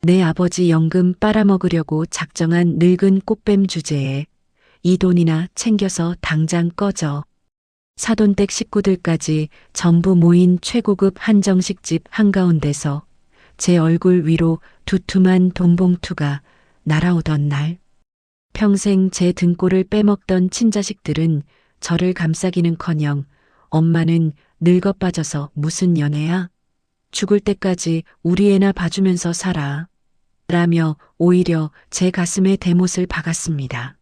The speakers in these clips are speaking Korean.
내 아버지 연금 빨아먹으려고 작정한 늙은 꽃뱀 주제에 이 돈이나 챙겨서 당장 꺼져. 사돈댁 식구들까지 전부 모인 최고급 한정식집 한가운데서 제 얼굴 위로 두툼한 돈봉투가 날아오던 날, 평생 제 등골을 빼먹던 친자식들은 저를 감싸기는커녕 엄마는 늙어 빠져서 무슨 연애야? 죽을 때까지 우리 애나 봐주면서 살아. 라며 오히려 제 가슴에 대못을 박았습니다.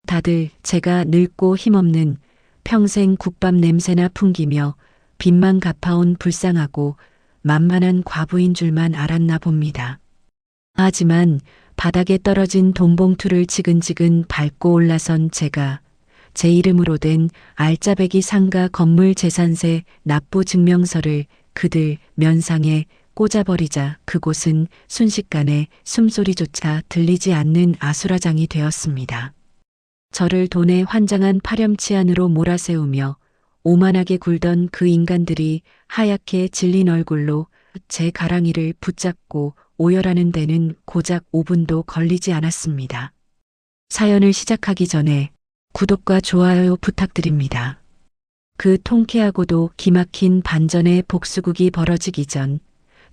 다들 제가 늙고 힘없는 평생 국밥 냄새나 풍기며 빚만 갚아온 불쌍하고 만만한 과부인 줄만 알았나 봅니다. 하지만 바닥에 떨어진 돈봉투를 지근지근 밟고 올라선 제가 제 이름으로 된 알짜배기 상가 건물 재산세 납부 증명서를 그들 면상에 꽂아버리자 그곳은 순식간에 숨소리조차 들리지 않는 아수라장이 되었습니다. 저를 돈에 환장한 파렴치한으로 몰아세우며 오만하게 굴던 그 인간들이 하얗게 질린 얼굴로 제 가랑이를 붙잡고 오열하는 데는 고작 5분도 걸리지 않았습니다. 사연을 시작하기 전에 구독과 좋아요 부탁드립니다. 그 통쾌하고도 기막힌 반전의 복수극이 벌어지기 전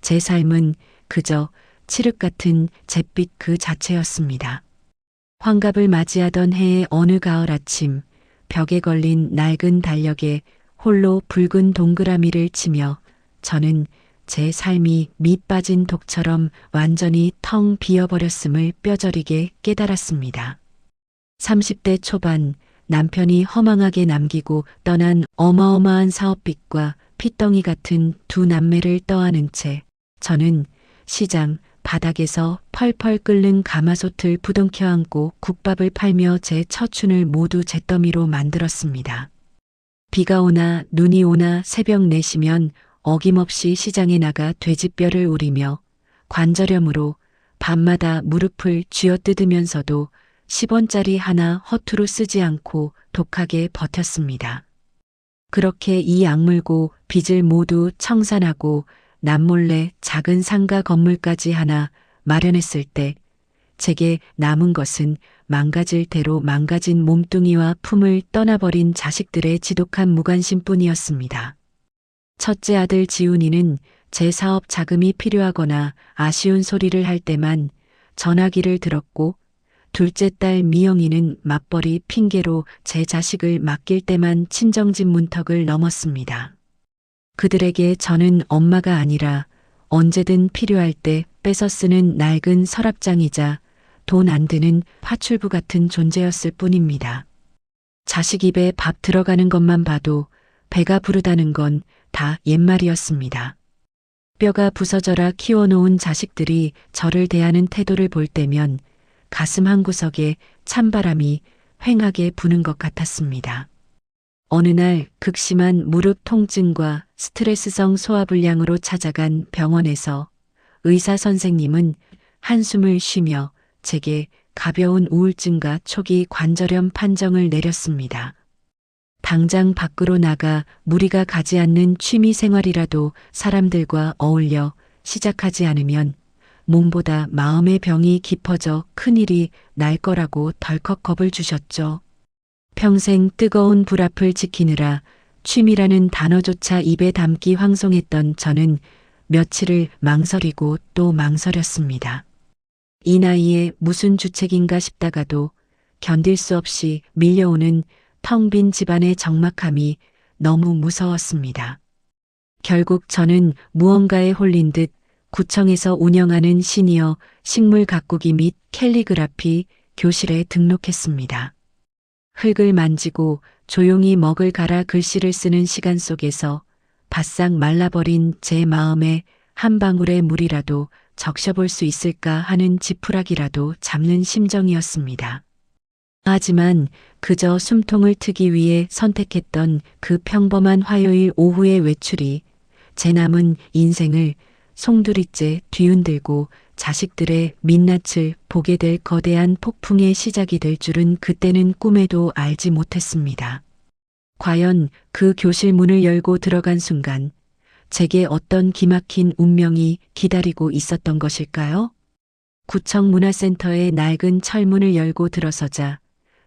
제 삶은 그저 칠흑 같은 잿빛 그 자체였습니다. 환갑을 맞이하던 해의 어느 가을 아침, 벽에 걸린 낡은 달력에 홀로 붉은 동그라미를 치며 저는 제 삶이 밑 빠진 독처럼 완전히 텅 비어버렸음을 뼈저리게 깨달았습니다. 30대 초반 남편이 허망하게 남기고 떠난 어마어마한 사업빚과 핏덩이 같은 두 남매를 떠안은 채 저는 시장 바닥에서 펄펄 끓는 가마솥을 부둥켜 안고 국밥을 팔며 제 처춘을 모두 잿더미로 만들었습니다. 비가 오나 눈이 오나 새벽 4시면 어김없이 시장에 나가 돼지뼈를 우리며 관절염으로 밤마다 무릎을 쥐어뜯으면서도 10원짜리 하나 허투루 쓰지 않고 독하게 버텼습니다. 그렇게 이 악물고 빚을 모두 청산하고 남몰래 작은 상가 건물까지 하나 마련했을 때 제게 남은 것은 망가질 대로 망가진 몸뚱이와 품을 떠나버린 자식들의 지독한 무관심뿐이었습니다. 첫째 아들 지훈이는 제 사업 자금이 필요하거나 아쉬운 소리를 할 때만 전화기를 들었고 둘째 딸 미영이는 맞벌이 핑계로 제 자식을 맡길 때만 친정집 문턱을 넘었습니다. 그들에게 저는 엄마가 아니라 언제든 필요할 때 뺏어 쓰는 낡은 서랍장이자 돈 안 드는 파출부 같은 존재였을 뿐입니다. 자식 입에 밥 들어가는 것만 봐도 배가 부르다는 건 다 옛말이었습니다. 뼈가 부서져라 키워놓은 자식들이 저를 대하는 태도를 볼 때면 가슴 한구석에 찬바람이 휑하게 부는 것 같았습니다. 어느 날 극심한 무릎 통증과 스트레스성 소화불량으로 찾아간 병원에서 의사 선생님은 한숨을 쉬며 제게 가벼운 우울증과 초기 관절염 판정을 내렸습니다. 당장 밖으로 나가 무리가 가지 않는 취미 생활이라도 사람들과 어울려 시작하지 않으면 몸보다 마음의 병이 깊어져 큰일이 날 거라고 덜컥 겁을 주셨죠. 평생 뜨거운 불 앞을 지키느라 취미라는 단어조차 입에 담기 황송했던 저는 며칠을 망설이고 또 망설였습니다. 이 나이에 무슨 주책인가 싶다가도 견딜 수 없이 밀려오는 텅 빈 집안의 적막함이 너무 무서웠습니다. 결국 저는 무언가에 홀린 듯 구청에서 운영하는 시니어 식물 가꾸기 및 캘리그라피 교실에 등록했습니다. 흙을 만지고 조용히 먹을 갈아 글씨를 쓰는 시간 속에서 바싹 말라버린 제 마음에 한 방울의 물이라도 적셔볼 수 있을까 하는 지푸라기라도 잡는 심정이었습니다. 하지만 그저 숨통을 트기 위해 선택했던 그 평범한 화요일 오후의 외출이 제 남은 인생을 송두리째 뒤흔들고 자식들의 민낯을 보게 될 거대한 폭풍의 시작이 될 줄은 그때는 꿈에도 알지 못했습니다. 과연 그 교실 문을 열고 들어간 순간 제게 어떤 기막힌 운명이 기다리고 있었던 것일까요? 구청 문화센터의 낡은 철문을 열고 들어서자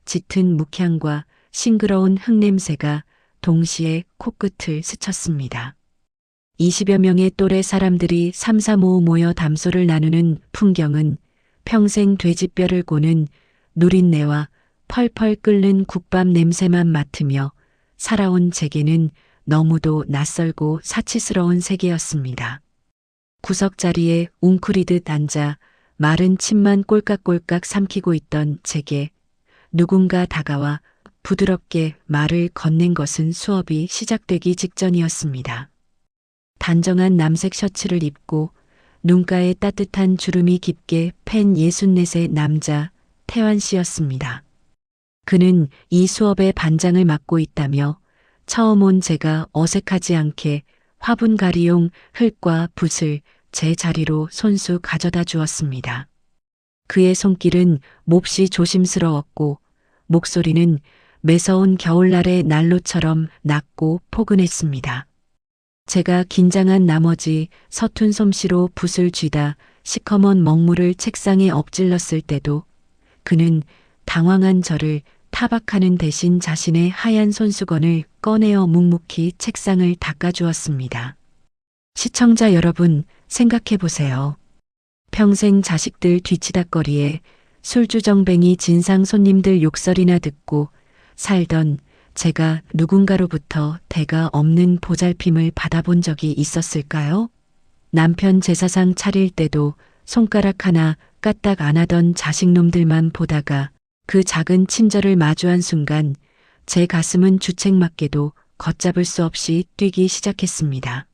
짙은 묵향과 싱그러운 흙냄새가 동시에 코끝을 스쳤습니다. 20여 명의 또래 사람들이 삼삼오오 모여 담소를 나누는 풍경은 평생 돼지뼈를 고는 누린내와 펄펄 끓는 국밥 냄새만 맡으며 살아온 제게는 너무도 낯설고 사치스러운 세계였습니다. 구석자리에 웅크리듯 앉아 마른 침만 꼴깍꼴깍 삼키고 있던 제게 누군가 다가와 부드럽게 말을 건넨 것은 수업이 시작되기 직전이었습니다. 단정한 남색 셔츠를 입고 눈가에 따뜻한 주름이 깊게 팬 64세 남자 태환 씨였습니다. 그는 이 수업의 반장을 맡고 있다며 처음 온 제가 어색하지 않게 화분 가리용 흙과 붓을 제 자리로 손수 가져다 주었습니다. 그의 손길은 몹시 조심스러웠고 목소리는 매서운 겨울날의 난로처럼 낮고 포근했습니다. 제가 긴장한 나머지 서툰 솜씨로 붓을 쥐다 시커먼 먹물을 책상에 엎질렀을 때도 그는 당황한 저를 타박하는 대신 자신의 하얀 손수건을 꺼내어 묵묵히 책상을 닦아주었습니다. 시청자 여러분, 생각해 보세요. 평생 자식들 뒤치다꺼리에 술주정뱅이 진상 손님들 욕설이나 듣고 살던 제가 누군가로부터 대가 없는 보살핌을 받아본 적이 있었을까요? 남편 제사상 차릴 때도 손가락 하나 까딱 안 하던 자식놈들만 보다가 그 작은 친절을 마주한 순간 제 가슴은 주책맞게도 걷잡을 수 없이 뛰기 시작했습니다.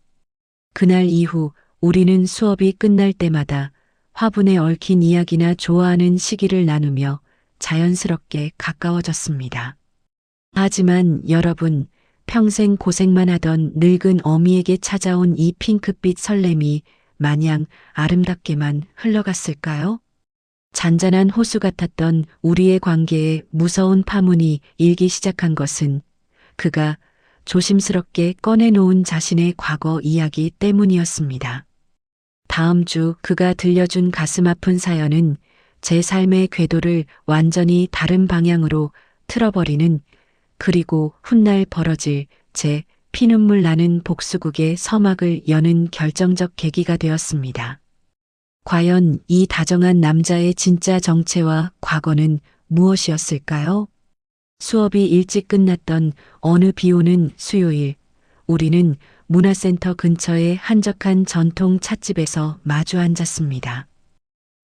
그날 이후 우리는 수업이 끝날 때마다 화분에 얽힌 이야기나 좋아하는 시기를 나누며 자연스럽게 가까워졌습니다. 하지만 여러분, 평생 고생만 하던 늙은 어미에게 찾아온 이 핑크빛 설렘이 마냥 아름답게만 흘러갔을까요? 잔잔한 호수 같았던 우리의 관계에 무서운 파문이 일기 시작한 것은 그가 조심스럽게 꺼내놓은 자신의 과거 이야기 때문이었습니다. 다음 주 그가 들려준 가슴 아픈 사연은 제 삶의 궤도를 완전히 다른 방향으로 틀어버리는, 그리고 훗날 벌어질 제 피눈물 나는 복수극의 서막을 여는 결정적 계기가 되었습니다. 과연 이 다정한 남자의 진짜 정체와 과거는 무엇이었을까요? 수업이 일찍 끝났던 어느 비오는 수요일, 우리는 문화센터 근처의 한적한 전통 찻집에서 마주 앉았습니다.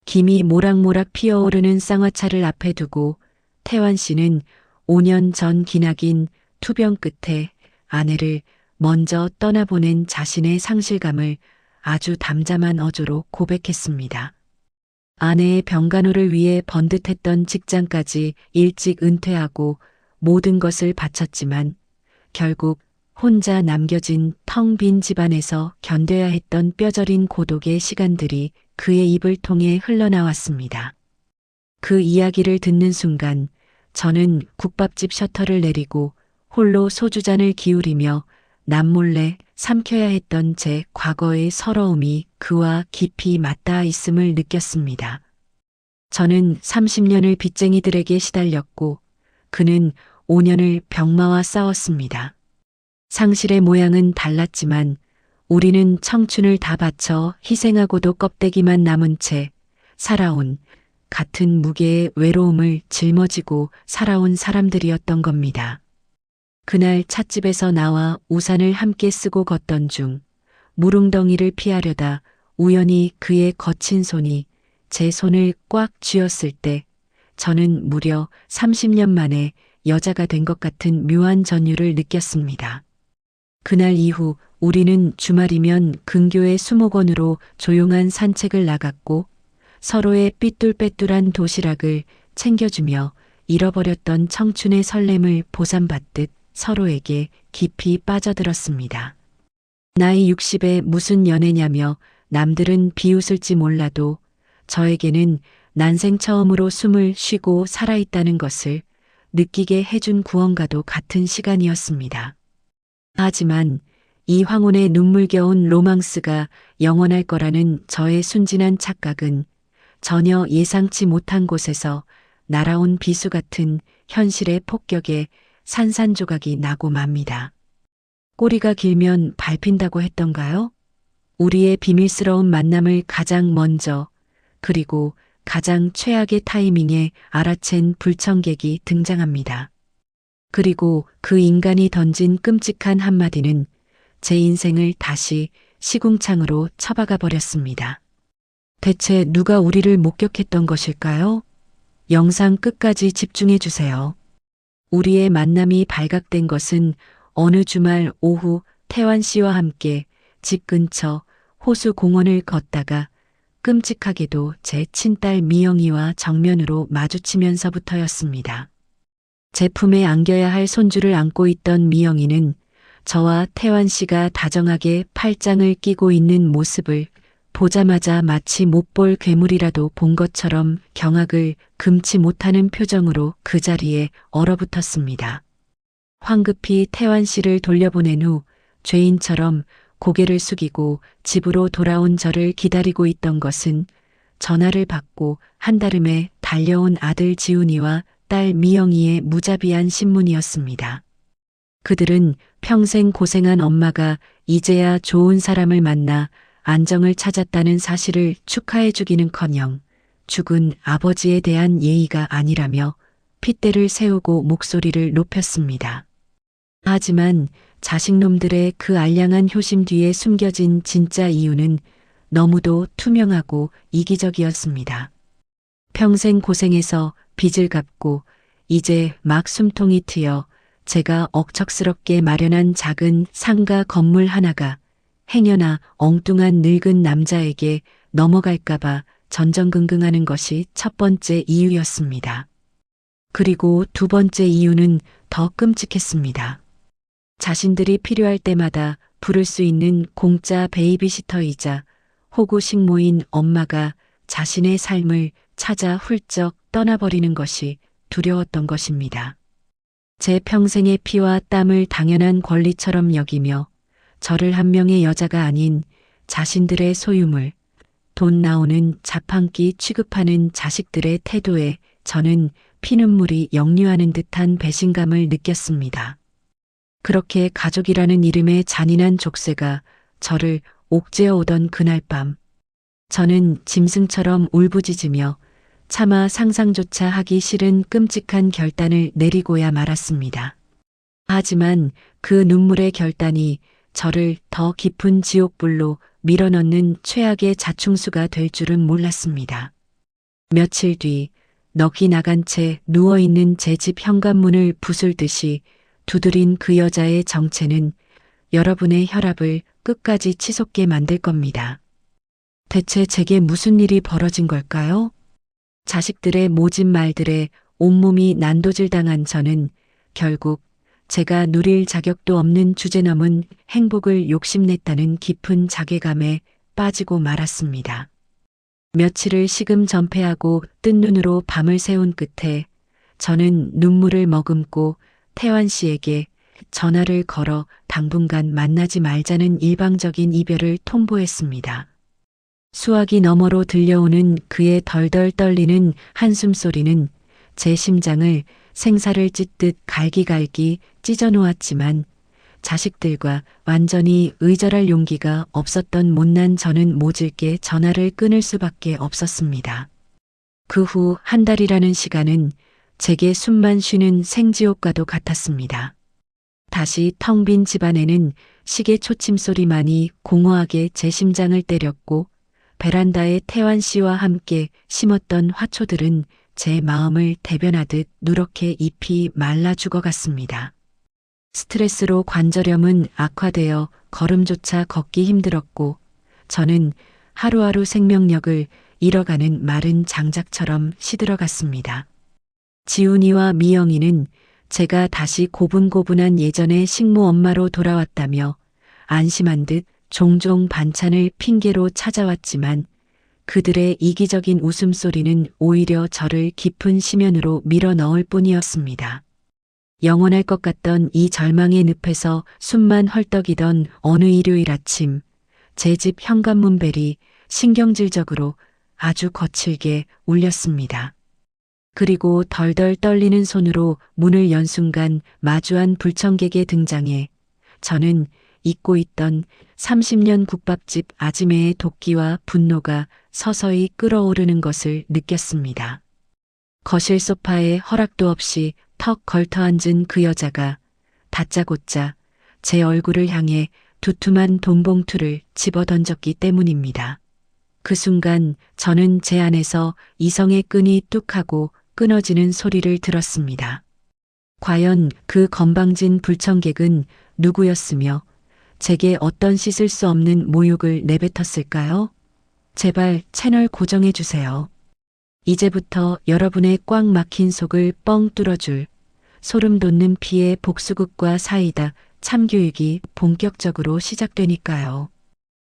김이 모락모락 피어오르는 쌍화차를 앞에 두고 태환 씨는 5년 전 기나긴 투병 끝에 아내를 먼저 떠나보낸 자신의 상실감을 아주 담담한 어조로 고백했습니다. 아내의 병간호를 위해 번듯했던 직장까지 일찍 은퇴하고 모든 것을 바쳤지만 결국 혼자 남겨진 텅 빈 집안에서 견뎌야 했던 뼈저린 고독의 시간들이 그의 입을 통해 흘러나왔습니다. 그 이야기를 듣는 순간 저는 국밥집 셔터를 내리고 홀로 소주잔을 기울이며 남몰래 삼켜야 했던 제 과거의 서러움이 그와 깊이 맞닿아 있음을 느꼈습니다. 저는 30년을 빚쟁이들에게 시달렸고 그는 5년을 병마와 싸웠습니다. 상실의 모양은 달랐지만 우리는 청춘을 다 바쳐 희생하고도 껍데기만 남은 채 살아온, 같은 무게의 외로움을 짊어지고 살아온 사람들이었던 겁니다. 그날 찻집에서 나와 우산을 함께 쓰고 걷던 중 무릉덩이를 피하려다 우연히 그의 거친 손이 제 손을 꽉 쥐었을 때 저는 무려 30년 만에 여자가 된 것 같은 묘한 전율을 느꼈습니다. 그날 이후 우리는 주말이면 근교의 수목원으로 조용한 산책을 나갔고 서로의 삐뚤빼뚤한 도시락을 챙겨주며 잃어버렸던 청춘의 설렘을 보상받듯 서로에게 깊이 빠져들었습니다. 나이 60에 무슨 연애냐며 남들은 비웃을지 몰라도 저에게는 난생 처음으로 숨을 쉬고 살아있다는 것을 느끼게 해준 구원과도 같은 시간이었습니다. 하지만 이 황혼의 눈물겨운 로망스가 영원할 거라는 저의 순진한 착각은 전혀 예상치 못한 곳에서 날아온 비수 같은 현실의 폭격에 산산조각이 나고 맙니다. 꼬리가 길면 밟힌다고 했던가요? 우리의 비밀스러운 만남을 가장 먼저 그리고 가장 최악의 타이밍에 알아챈 불청객이 등장합니다. 그리고 그 인간이 던진 끔찍한 한마디는 제 인생을 다시 시궁창으로 처박아 버렸습니다. 대체 누가 우리를 목격했던 것일까요? 영상 끝까지 집중해 주세요. 우리의 만남이 발각된 것은 어느 주말 오후 태환 씨와 함께 집 근처 호수 공원을 걷다가 끔찍하게도 제 친딸 미영이와 정면으로 마주치면서부터였습니다. 제 품에 안겨야 할 손주를 안고 있던 미영이는 저와 태환 씨가 다정하게 팔짱을 끼고 있는 모습을 보자마자 마치 못 볼 괴물이라도 본 것처럼 경악을 금치 못하는 표정으로 그 자리에 얼어붙었습니다. 황급히 태환 씨를 돌려보낸 후 죄인처럼 고개를 숙이고 집으로 돌아온 저를 기다리고 있던 것은 전화를 받고 한달음에 달려온 아들 지훈이와 딸 미영이의 무자비한 신문이었습니다. 그들은 평생 고생한 엄마가 이제야 좋은 사람을 만나 안정을 찾았다는 사실을 축하해 주기는커녕 죽은 아버지에 대한 예의가 아니라며 핏대를 세우고 목소리를 높였습니다. 하지만 자식놈들의 그 알량한 효심 뒤에 숨겨진 진짜 이유는 너무도 투명하고 이기적이었습니다. 평생 고생해서 빚을 갚고 이제 막 숨통이 트여 제가 억척스럽게 마련한 작은 상가 건물 하나가 행여나 엉뚱한 늙은 남자에게 넘어갈까봐 전전긍긍하는 것이 첫 번째 이유였습니다. 그리고 두 번째 이유는 더 끔찍했습니다. 자신들이 필요할 때마다 부를 수 있는 공짜 베이비시터이자 호구 식모인 엄마가 자신의 삶을 찾아 훌쩍 떠나버리는 것이 두려웠던 것입니다. 제 평생의 피와 땀을 당연한 권리처럼 여기며 저를 한 명의 여자가 아닌 자신들의 소유물, 돈 나오는 자판기 취급하는 자식들의 태도에 저는 피눈물이 역류하는 듯한 배신감을 느꼈습니다. 그렇게 가족이라는 이름의 잔인한 족쇄가 저를 옥죄어 오던 그날 밤, 저는 짐승처럼 울부짖으며 차마 상상조차 하기 싫은 끔찍한 결단을 내리고야 말았습니다. 하지만 그 눈물의 결단이 저를 더 깊은 지옥불로 밀어넣는 최악의 자충수가 될 줄은 몰랐습니다. 며칠 뒤 넋이 나간 채 누워있는 제 집 현관문을 부술듯이 두드린 그 여자의 정체는 여러분의 혈압을 끝까지 치솟게 만들 겁니다. 대체 제게 무슨 일이 벌어진 걸까요? 자식들의 모진 말들에 온몸이 난도질당한 저는 결국 제가 누릴 자격도 없는 주제 넘은 행복을 욕심냈다는 깊은 자괴감에 빠지고 말았습니다. 며칠을 시금전폐하고 뜬 눈으로 밤을 새운 끝에 저는 눈물을 머금고 태환 씨에게 전화를 걸어 당분간 만나지 말자는 일방적인 이별을 통보했습니다. 수화기 너머로 들려오는 그의 덜덜 떨리는 한숨 소리는 제 심장을 생사를 찢듯 갈기갈기 찢어놓았지만 자식들과 완전히 의절할 용기가 없었던 못난 저는 모질게 전화를 끊을 수밖에 없었습니다. 그 후 한 달이라는 시간은 제게 숨만 쉬는 생지옥과도 같았습니다. 다시 텅 빈 집안에는 시계 초침 소리만이 공허하게 제 심장을 때렸고 베란다에 태환 씨와 함께 심었던 화초들은 제 마음을 대변하듯 누렇게 잎이 말라 죽어갔습니다. 스트레스로 관절염은 악화되어 걸음조차 걷기 힘들었고 저는 하루하루 생명력을 잃어가는 마른 장작처럼 시들어갔습니다. 지훈이와 미영이는 제가 다시 고분고분한 예전의 식모 엄마로 돌아왔다며 안심한 듯 종종 반찬을 핑계로 찾아왔지만 그들의 이기적인 웃음소리는 오히려 저를 깊은 심연으로 밀어 넣을 뿐이었습니다. 영원할 것 같던 이 절망의 늪에서 숨만 헐떡이던 어느 일요일 아침, 제 집 현관문 벨이 신경질적으로 아주 거칠게 울렸습니다. 그리고 덜덜 떨리는 손으로 문을 연 순간 마주한 불청객의 등장에 저는 잊고 있던 30년 국밥집 아지매의 도끼와 분노가 서서히 끓어오르는 것을 느꼈습니다. 거실 소파에 허락도 없이 턱 걸터 앉은 그 여자가 다짜고짜 제 얼굴을 향해 두툼한 돈봉투를 집어던졌기 때문입니다. 그 순간 저는 제 안에서 이성의 끈이 뚝 하고 끊어지는 소리를 들었습니다. 과연 그 건방진 불청객은 누구였으며 제게 어떤 씻을 수 없는 모욕을 내뱉었을까요? 제발 채널 고정해 주세요. 이제부터 여러분의 꽉 막힌 속을 뻥 뚫어줄 소름 돋는 피의 복수극과 사이다 참교육이 본격적으로 시작되니까요.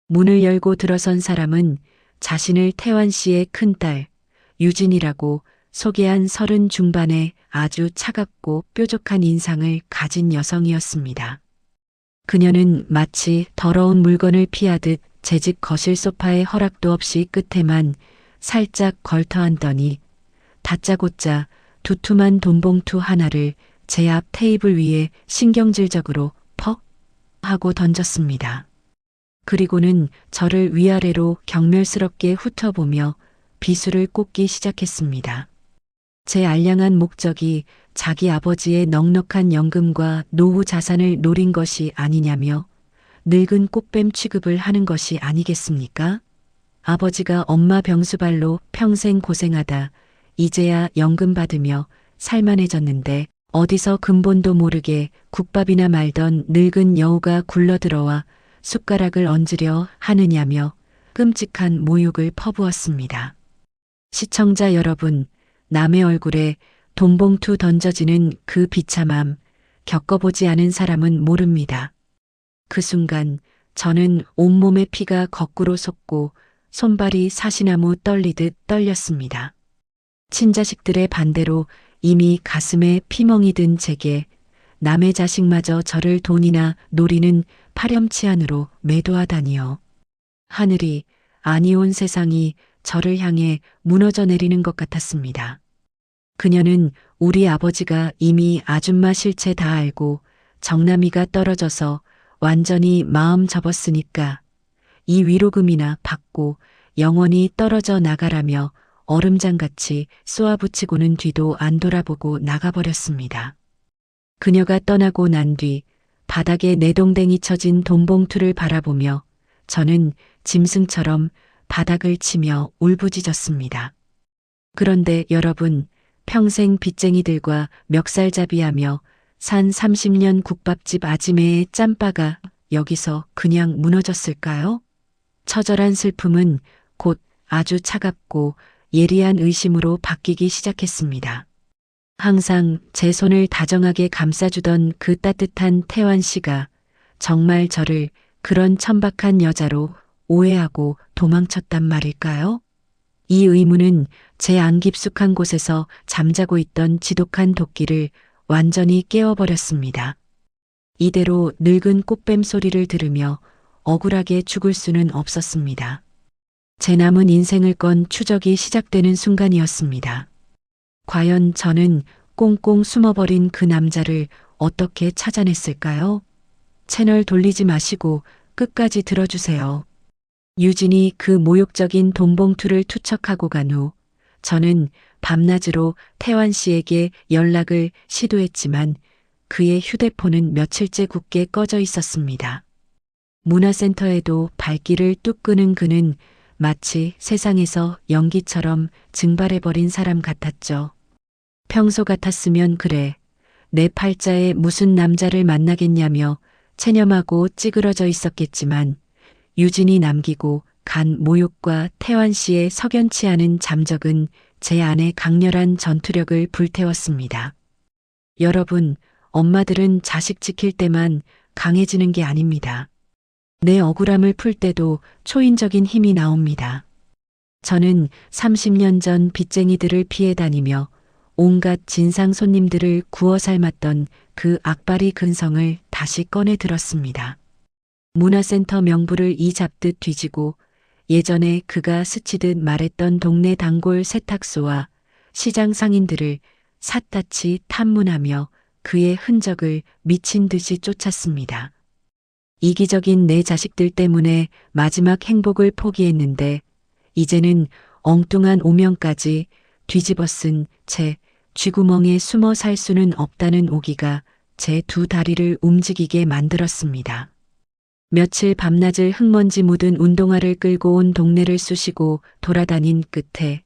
문을 열고 들어선 사람은 자신을 태환 씨의 큰딸 유진이라고 소개한 30 중반의 아주 차갑고 뾰족한 인상을 가진 여성이었습니다. 그녀는 마치 더러운 물건을 피하듯 제 집 거실 소파에 허락도 없이 끝에만 살짝 걸터 앉더니 다짜고짜 두툼한 돈봉투 하나를 제 앞 테이블 위에 신경질적으로 퍽 하고 던졌습니다. 그리고는 저를 위아래로 경멸스럽게 훑어보며 비수를 꽂기 시작했습니다. 제 알량한 목적이 자기 아버지의 넉넉한 연금과 노후 자산을 노린 것이 아니냐며 늙은 꽃뱀 취급을 하는 것이 아니겠습니까? 아버지가 엄마 병수발로 평생 고생하다 이제야 연금 받으며 살만해졌는데 어디서 근본도 모르게 국밥이나 말던 늙은 여우가 굴러들어와 숟가락을 얹으려 하느냐며 끔찍한 모욕을 퍼부었습니다. 시청자 여러분, 남의 얼굴에 돈봉투 던져지는 그 비참함 겪어보지 않은 사람은 모릅니다. 그 순간 저는 온몸의 피가 거꾸로 솟고 손발이 사시나무 떨리듯 떨렸습니다. 친자식들의 반대로 이미 가슴에 피멍이 든 제게 남의 자식마저 저를 돈이나 노리는 파렴치한으로 매도하다니요. 하늘이 아니 온 세상이 저를 향해 무너져 내리는 것 같았습니다. 그녀는 우리 아버지가 이미 아줌마 실체 다 알고 정남이가 떨어져서 완전히 마음 접었으니까 이 위로금이나 받고 영원히 떨어져 나가라며 얼음장같이 쏘아붙이고는 뒤도 안 돌아보고 나가버렸습니다. 그녀가 떠나고 난 뒤 바닥에 내동댕이 쳐진 돈봉투를 바라보며 저는 짐승처럼 바닥을 치며 울부짖었습니다. 그런데 여러분, 평생 빚쟁이들과 멱살잡이하며 산 30년 국밥집 아지매의 짬바가 여기서 그냥 무너졌을까요? 처절한 슬픔은 곧 아주 차갑고 예리한 의심으로 바뀌기 시작했습니다. 항상 제 손을 다정하게 감싸주던 그 따뜻한 태환 씨가 정말 저를 그런 천박한 여자로 오해하고 도망쳤단 말일까요? 이 의문은 제 안 깊숙한 곳에서 잠자고 있던 지독한 도끼를 완전히 깨워버렸습니다. 이대로 늙은 꽃뱀 소리를 들으며 억울하게 죽을 수는 없었습니다. 제 남은 인생을 건 추적이 시작되는 순간이었습니다. 과연 저는 꽁꽁 숨어버린 그 남자를 어떻게 찾아냈을까요? 채널 돌리지 마시고 끝까지 들어주세요. 유진이 그 모욕적인 돈봉투를 투척하고 간 후 저는 밤낮으로 태환 씨에게 연락을 시도했지만 그의 휴대폰은 며칠째 굳게 꺼져 있었습니다. 문화센터에도 발길을 뚝 끄는 그는 마치 세상에서 연기처럼 증발해버린 사람 같았죠. 평소 같았으면 그래, 내 팔자에 무슨 남자를 만나겠냐며 체념하고 찌그러져 있었겠지만 유진이 남기고 간 모욕과 태환 씨의 석연치 않은 잠적은 제 안에 강렬한 전투력을 불태웠습니다. 여러분, 엄마들은 자식 지킬 때만 강해지는 게 아닙니다. 내 억울함을 풀 때도 초인적인 힘이 나옵니다. 저는 30년 전 빚쟁이들을 피해 다니며 온갖 진상 손님들을 구워 삶았던 그 악바리 근성을 다시 꺼내 들었습니다. 문화센터 명부를 이 잡듯 뒤지고 예전에 그가 스치듯 말했던 동네 단골 세탁소와 시장 상인들을 샅샅이 탐문하며 그의 흔적을 미친 듯이 쫓았습니다. 이기적인 내 자식들 때문에 마지막 행복을 포기했는데 이제는 엉뚱한 오명까지 뒤집어 쓴 채 쥐구멍에 숨어 살 수는 없다는 오기가 제 두 다리를 움직이게 만들었습니다. 며칠 밤낮을 흙먼지 묻은 운동화를 끌고 온 동네를 쑤시고 돌아다닌 끝에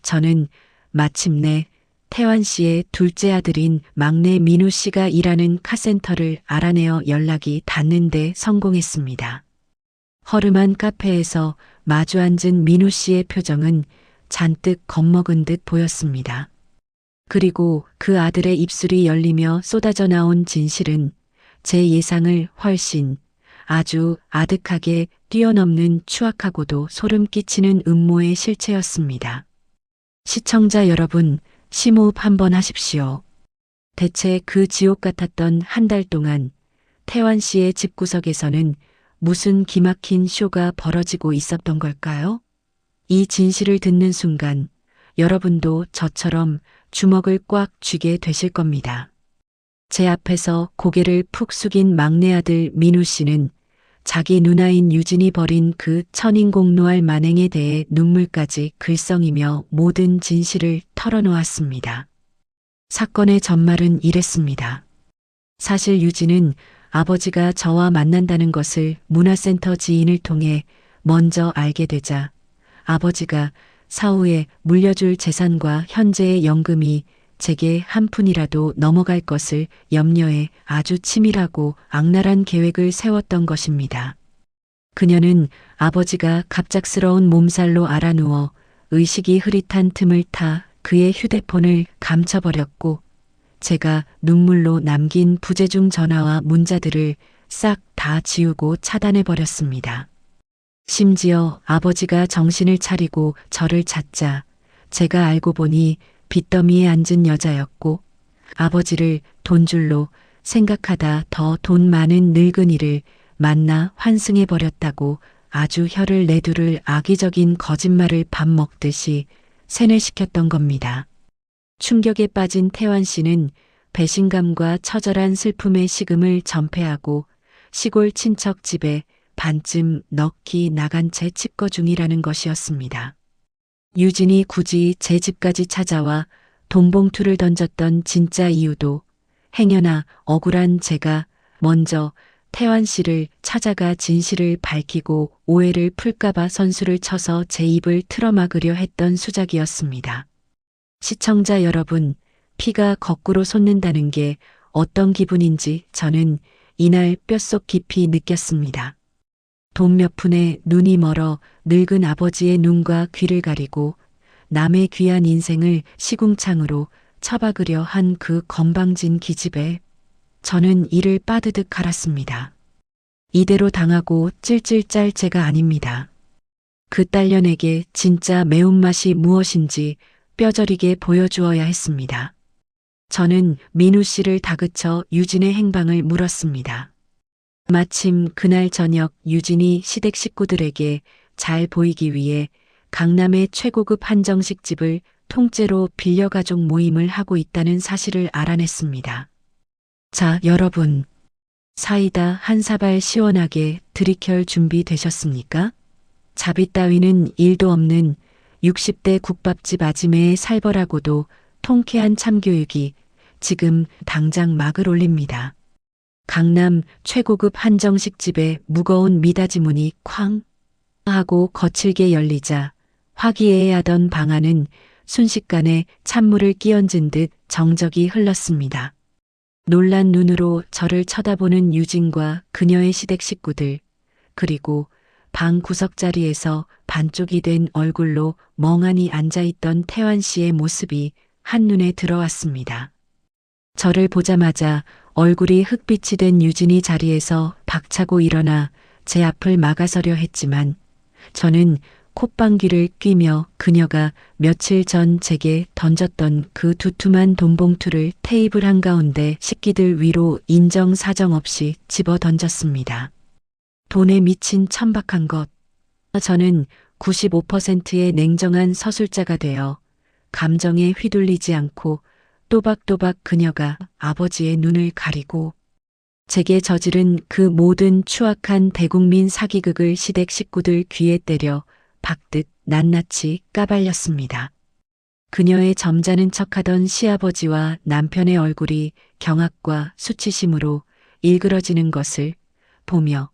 저는 마침내 태환 씨의 둘째 아들인 막내 민우 씨가 일하는 카센터를 알아내어 연락이 닿는 데 성공했습니다. 허름한 카페에서 마주 앉은 민우 씨의 표정은 잔뜩 겁먹은 듯 보였습니다. 그리고 그 아들의 입술이 열리며 쏟아져 나온 진실은 제 예상을 훨씬 아주 아득하게 뛰어넘는 추악하고도 소름 끼치는 음모의 실체였습니다. 시청자 여러분, 심호흡 한번 하십시오. 대체 그 지옥 같았던 한 달 동안 태환 씨의 집구석에서는 무슨 기막힌 쇼가 벌어지고 있었던 걸까요? 이 진실을 듣는 순간 여러분도 저처럼 주먹을 꽉 쥐게 되실 겁니다. 제 앞에서 고개를 푹 숙인 막내 아들 민우 씨는 자기 누나인 유진이 벌인 그 천인공노할 만행에 대해 눈물까지 글썽이며 모든 진실을 털어놓았습니다. 사건의 전말은 이랬습니다. 사실 유진은 아버지가 저와 만난다는 것을 문화센터 지인을 통해 먼저 알게 되자 아버지가 사후에 물려줄 재산과 현재의 연금이 제게 한 푼이라도 넘어갈 것을 염려해 아주 치밀하고 악랄한 계획을 세웠던 것입니다. 그녀는 아버지가 갑작스러운 몸살로 알아누워 의식이 흐릿한 틈을 타 그의 휴대폰을 감춰버렸고 제가 눈물로 남긴 부재중 전화와 문자들을 싹 다 지우고 차단해버렸습니다. 심지어 아버지가 정신을 차리고 저를 찾자 제가 알고 보니 빚더미에 앉은 여자였고 아버지를 돈줄로 생각하다 더 돈 많은 늙은이를 만나 환승해버렸다고 아주 혀를 내두를 악의적인 거짓말을 밥 먹듯이 세뇌시켰던 겁니다. 충격에 빠진 태환 씨는 배신감과 처절한 슬픔의 식음을 전폐하고 시골 친척 집에 반쯤 넋이 나간 채 칩거 중이라는 것이었습니다. 유진이 굳이 제 집까지 찾아와 돈봉투를 던졌던 진짜 이유도 행여나 억울한 제가 먼저 태환 씨를 찾아가 진실을 밝히고 오해를 풀까봐 선수를 쳐서 제 입을 틀어막으려 했던 수작이었습니다. 시청자 여러분, 피가 거꾸로 솟는다는 게 어떤 기분인지 저는 이날 뼛속 깊이 느꼈습니다. 돈 몇 푼에 눈이 멀어 늙은 아버지의 눈과 귀를 가리고 남의 귀한 인생을 시궁창으로 처박으려 한 그 건방진 기집애, 저는 이를 빠드득 갈았습니다. 이대로 당하고 찔찔 짤 제가 아닙니다. 그 딸년에게 진짜 매운맛이 무엇인지 뼈저리게 보여주어야 했습니다. 저는 민우 씨를 다그쳐 유진의 행방을 물었습니다. 마침 그날 저녁 유진이 시댁 식구들에게 잘 보이기 위해 강남의 최고급 한정식 집을 통째로 빌려 가족 모임을 하고 있다는 사실을 알아냈습니다. 자, 여러분. 사이다 한 사발 시원하게 들이켤 준비 되셨습니까? 자비 따위는 일도 없는 60대 국밥집 아지매의 살벌하고도 통쾌한 참교육이 지금 당장 막을 올립니다. 강남 최고급 한정식 집에 무거운 미닫이 문이 쾅 하고 거칠게 열리자 화기애애하던 방 안은 순식간에 찬물을 끼얹은 듯 정적이 흘렀습니다. 놀란 눈으로 저를 쳐다보는 유진과 그녀의 시댁 식구들, 그리고 방 구석자리에서 반쪽이 된 얼굴로 멍하니 앉아있던 태환 씨의 모습이 한눈에 들어왔습니다. 저를 보자마자 얼굴이 흑빛이 된 유진이 자리에서 박차고 일어나 제 앞을 막아서려 했지만 저는 콧방귀를 뀌며 그녀가 며칠 전 제게 던졌던 그 두툼한 돈봉투를 테이블 한가운데 식기들 위로 인정사정 없이 집어 던졌습니다. 돈에 미친 천박한 것. 저는 95%의 냉정한 서술자가 되어 감정에 휘둘리지 않고 또박또박 그녀가 아버지의 눈을 가리고 제게 저지른 그 모든 추악한 대국민 사기극을 시댁 식구들 귀에 때려 박듯 낱낱이 까발렸습니다. 그녀의 점잖은 척하던 시아버지와 남편의 얼굴이 경악과 수치심으로 일그러지는 것을 보며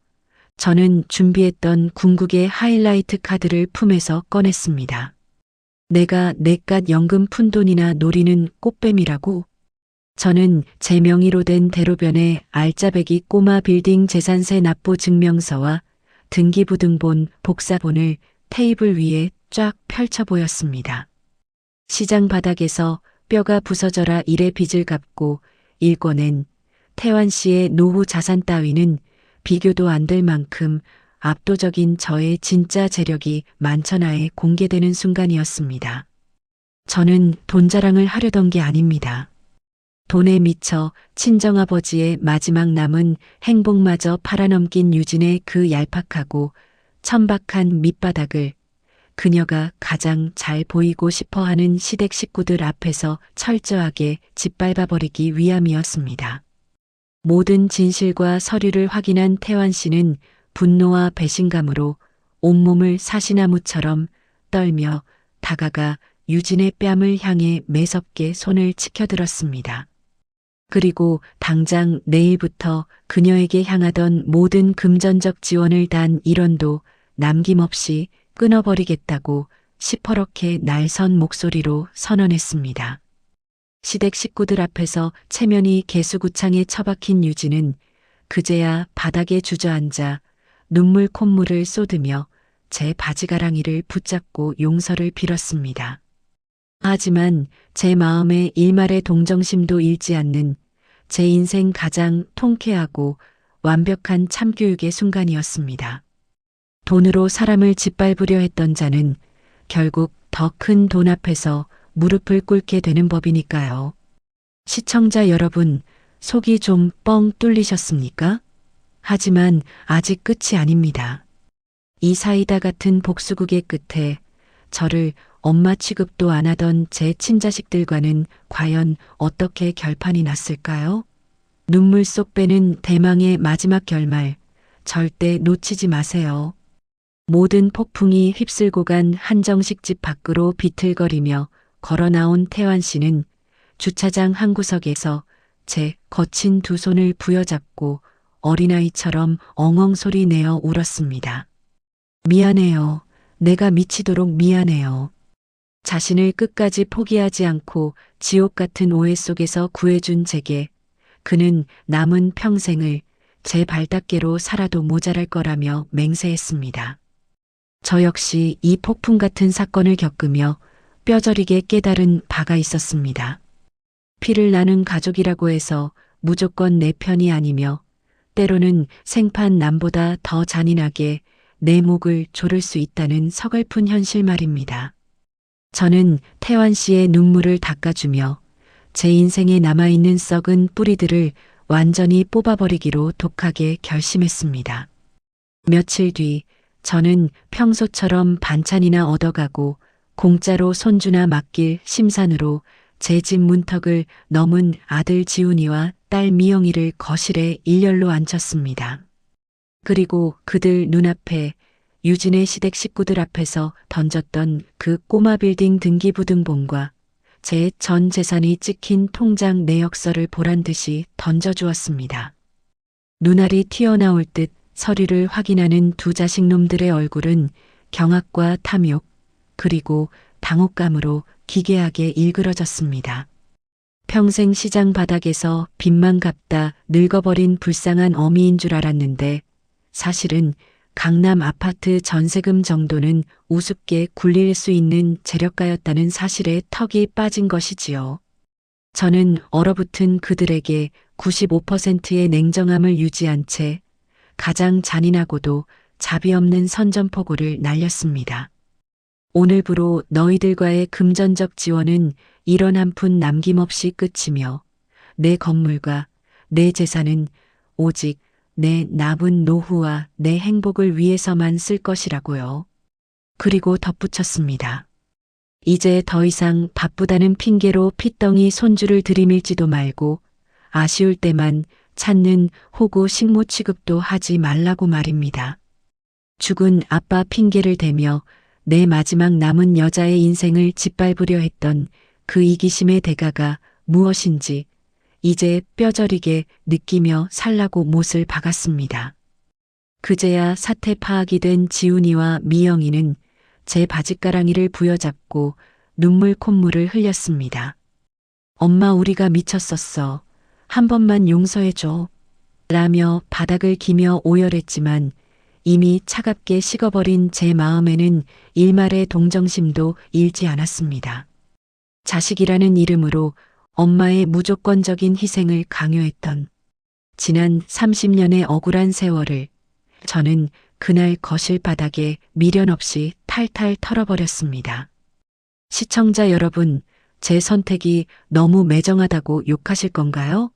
저는 준비했던 궁극의 하이라이트 카드를 품에서 꺼냈습니다. 내가 내깟 연금 푼돈이나 노리는 꽃뱀이라고? 저는 제 명의로 된 대로변에 알짜배기 꼬마 빌딩 재산세 납부 증명서와 등기부등본 복사본을 테이블 위에 쫙 펼쳐 보였습니다. 시장 바닥에서 뼈가 부서져라 일의 빚을 갚고 일궈낸 태환 씨의 노후 자산 따위는 비교도 안 될 만큼 압도적인 저의 진짜 재력이 만천하에 공개되는 순간이었습니다. 저는 돈 자랑을 하려던 게 아닙니다. 돈에 미쳐 친정아버지의 마지막 남은 행복마저 팔아넘긴 유진의 그 얄팍하고 천박한 밑바닥을 그녀가 가장 잘 보이고 싶어하는 시댁 식구들 앞에서 철저하게 짓밟아버리기 위함이었습니다. 모든 진실과 서류를 확인한 태환 씨는 분노와 배신감으로 온몸을 사시나무처럼 떨며 다가가 유진의 뺨을 향해 매섭게 손을 치켜들었습니다. 그리고 당장 내일부터 그녀에게 향하던 모든 금전적 지원을 단 1원도 남김없이 끊어버리겠다고 시퍼렇게 날선 목소리로 선언했습니다. 시댁 식구들 앞에서 체면이 개수구창에 처박힌 유진은 그제야 바닥에 주저앉아 눈물 콧물을 쏟으며 제 바지가랑이를 붙잡고 용서를 빌었습니다. 하지만 제 마음에 일말의 동정심도 잃지 않는 제 인생 가장 통쾌하고 완벽한 참교육의 순간이었습니다. 돈으로 사람을 짓밟으려 했던 자는 결국 더 큰 돈 앞에서 무릎을 꿇게 되는 법이니까요. 시청자 여러분, 속이 좀 뻥 뚫리셨습니까? 하지만 아직 끝이 아닙니다. 이 사이다 같은 복수극의 끝에 저를 엄마 취급도 안 하던 제 친자식들과는 과연 어떻게 결판이 났을까요? 눈물 쏙 빼는 대망의 마지막 결말, 절대 놓치지 마세요. 모든 폭풍이 휩쓸고 간 한정식 집 밖으로 비틀거리며 걸어 나온 태환 씨는 주차장 한 구석에서 제 거친 두 손을 부여잡고 어린아이처럼 엉엉 소리 내어 울었습니다. 미안해요. 내가 미치도록 미안해요. 자신을 끝까지 포기하지 않고 지옥 같은 오해 속에서 구해준 제게 그는 남은 평생을 제 발닦개로 살아도 모자랄 거라며 맹세했습니다. 저 역시 이 폭풍 같은 사건을 겪으며 뼈저리게 깨달은 바가 있었습니다. 피를 나눈 가족이라고 해서 무조건 내 편이 아니며 때로는 생판 남보다 더 잔인하게 내 목을 조를 수 있다는 서글픈 현실 말입니다. 저는 태환 씨의 눈물을 닦아주며 제 인생에 남아있는 썩은 뿌리들을 완전히 뽑아버리기로 독하게 결심했습니다. 며칠 뒤 저는 평소처럼 반찬이나 얻어가고 공짜로 손주나 맡길 심산으로 제 집 문턱을 넘은 아들 지훈이와 딸 미영이를 거실에 일렬로 앉혔습니다. 그리고 그들 눈앞에 유진의 시댁 식구들 앞에서 던졌던 그 꼬마 빌딩 등기부등본과 제 전 재산이 찍힌 통장 내역서를 보란 듯이 던져주었습니다. 눈알이 튀어나올 듯 서류를 확인하는 두 자식놈들의 얼굴은 경악과 탐욕 그리고 당혹감으로 기괴하게 일그러졌습니다. 평생 시장 바닥에서 빚만 갚다 늙어버린 불쌍한 어미인 줄 알았는데 사실은 강남 아파트 전세금 정도는 우습게 굴릴 수 있는 재력가였다는 사실에 턱이 빠진 것이지요. 저는 얼어붙은 그들에게 95%의 냉정함을 유지한 채 가장 잔인하고도 자비 없는 선전포고를 날렸습니다. 오늘부로 너희들과의 금전적 지원은 1원 한 푼 남김없이 끝이며 내 건물과 내 재산은 오직 내 남은 노후와 내 행복을 위해서만 쓸 것이라고요. 그리고 덧붙였습니다. 이제 더 이상 바쁘다는 핑계로 핏덩이 손주를 들이밀지도 말고 아쉬울 때만 찾는 호구 식모 취급도 하지 말라고 말입니다. 죽은 아빠 핑계를 대며 내 마지막 남은 여자의 인생을 짓밟으려 했던 그 이기심의 대가가 무엇인지 이제 뼈저리게 느끼며 살라고 못을 박았습니다. 그제야 사태 파악이 된 지훈이와 미영이는 제 바짓가랑이를 부여잡고 눈물 콧물을 흘렸습니다. 엄마, 우리가 미쳤었어. 한 번만 용서해줘. 라며 바닥을 기며 오열했지만 이미 차갑게 식어버린 제 마음에는 일말의 동정심도 일지 않았습니다. 자식이라는 이름으로 엄마의 무조건적인 희생을 강요했던 지난 30년의 억울한 세월을 저는 그날 거실 바닥에 미련 없이 탈탈 털어버렸습니다. 시청자 여러분, 제 선택이 너무 매정하다고 욕하실 건가요?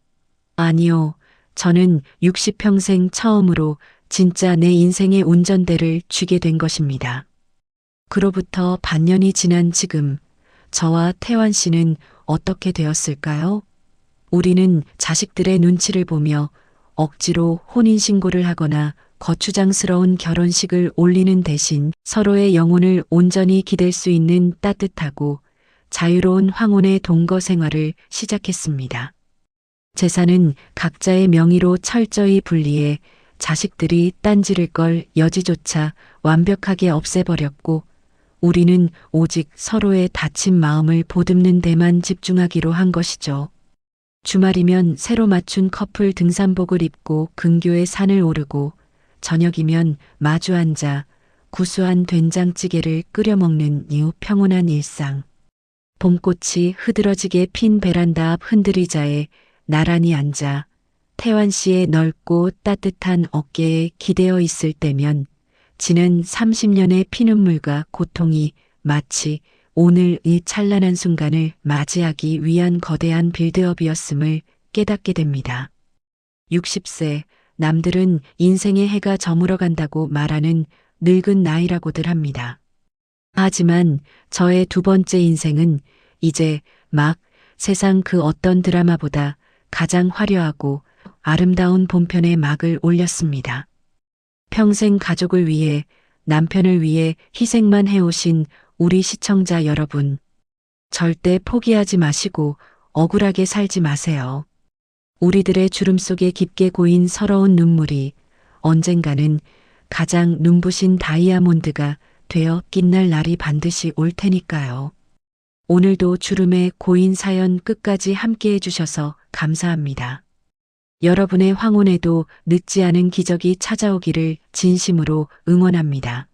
아니요. 저는 60평생 처음으로 진짜 내 인생의 운전대를 쥐게 된 것입니다. 그로부터 반년이 지난 지금 저와 태환 씨는 어떻게 되었을까요? 우리는 자식들의 눈치를 보며 억지로 혼인신고를 하거나 거추장스러운 결혼식을 올리는 대신 서로의 영혼을 온전히 기댈 수 있는 따뜻하고 자유로운 황혼의 동거 생활을 시작했습니다. 재산은 각자의 명의로 철저히 분리해 자식들이 딴지를 걸 여지조차 완벽하게 없애버렸고 우리는 오직 서로의 다친 마음을 보듬는 데만 집중하기로 한 것이죠. 주말이면 새로 맞춘 커플 등산복을 입고 근교의 산을 오르고 저녁이면 마주 앉아 구수한 된장찌개를 끓여 먹는 이후 평온한 일상. 봄꽃이 흐드러지게 핀 베란다 앞 흔들의자에 나란히 앉아 태환 씨의 넓고 따뜻한 어깨에 기대어 있을 때면 지난 30년의 피눈물과 고통이 마치 오늘 이 찬란한 순간을 맞이하기 위한 거대한 빌드업이었음을 깨닫게 됩니다. 60세, 남들은 인생의 해가 저물어 간다고 말하는 늙은 나이라고들 합니다. 하지만 저의 두 번째 인생은 이제 막 세상 그 어떤 드라마보다 가장 화려하고 아름다운 본편의 막을 올렸습니다. 평생 가족을 위해, 남편을 위해 희생만 해오신 우리 시청자 여러분, 절대 포기하지 마시고 억울하게 살지 마세요. 우리들의 주름 속에 깊게 고인 서러운 눈물이 언젠가는 가장 눈부신 다이아몬드가 되어 빛날 날이 반드시 올 테니까요. 오늘도 주름에 고인 사연 끝까지 함께 해주셔서 감사합니다. 여러분의 황혼에도 늦지 않은 기적이 찾아오기를 진심으로 응원합니다.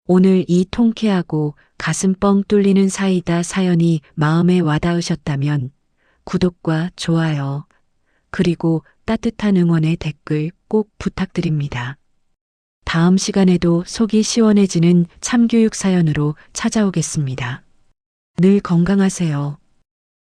오늘 이 통쾌하고 가슴 뻥 뚫리는 사이다 사연이 마음에 와닿으셨다면 구독과 좋아요, 그리고 따뜻한 응원의 댓글 꼭 부탁드립니다. 다음 시간에도 속이 시원해지는 참교육 사연으로 찾아오겠습니다. 늘 건강하세요.